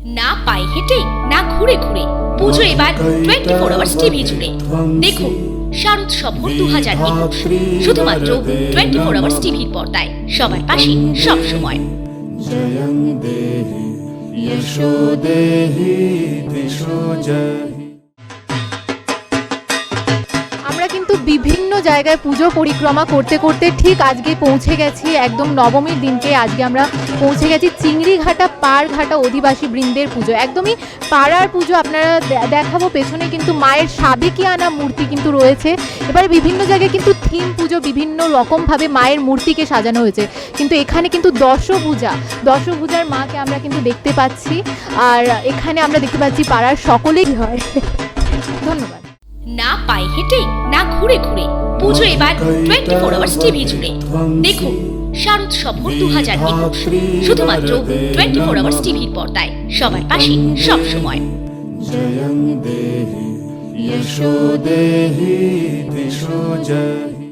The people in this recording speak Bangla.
না পায়ে হেঁটে না ঘুরে ঘুরে পুজো এবার 24 আওয়ার্স টিভি জুড়ে দেখুন শারদ সফর 2021 শুধুমাত্র 24 আওয়ার্স টিভির পর্দায় সবার পাশে সব সময়। জয়ং দেহি যশো দেহি দিশো জয়ি। আমরা কিন্তু বিভিন্ন জায়গায় পুজো পরিক্রমা করতে করতে ঠিক আজকে পৌঁছে গেছি একদম নবমীর দিনকে। আজকে আমরা পৌঁছে গেছি চিংড়িঘাটা পাড়ঘাটা অধিবাসী বৃন্দের পুজো, একদমই পাড়ার পুজো। আপনারা দেখাবো পেছনে কিন্তু মায়ের সাবেকিয়ানা মূর্তি কিন্তু রয়েছে। এবারে বিভিন্ন জায়গায় কিন্তু থিম পুজো বিভিন্ন রকমভাবে মায়ের মূর্তিকে সাজানো হয়েছে, কিন্তু এখানে কিন্তু দশভুজার মাকে আমরা কিন্তু দেখতে পাচ্ছি। আর এখানে আমরা দেখতে পাচ্ছি পাড়ার সকলেই হয়। ধন্যবাদ। না পায়ে হেঁটে না ঘুরে ঘুরে পুজো এবার 24 আওয়ার্স টিভি জুড়ে দেখুন শারদ সফর 2021 শুধুমাত্র 24 আওয়ার্স টিভির পর্দায় সবার পাশে সব সময়। জয়ং দেহি যশো দেহি দিশো জয়ি।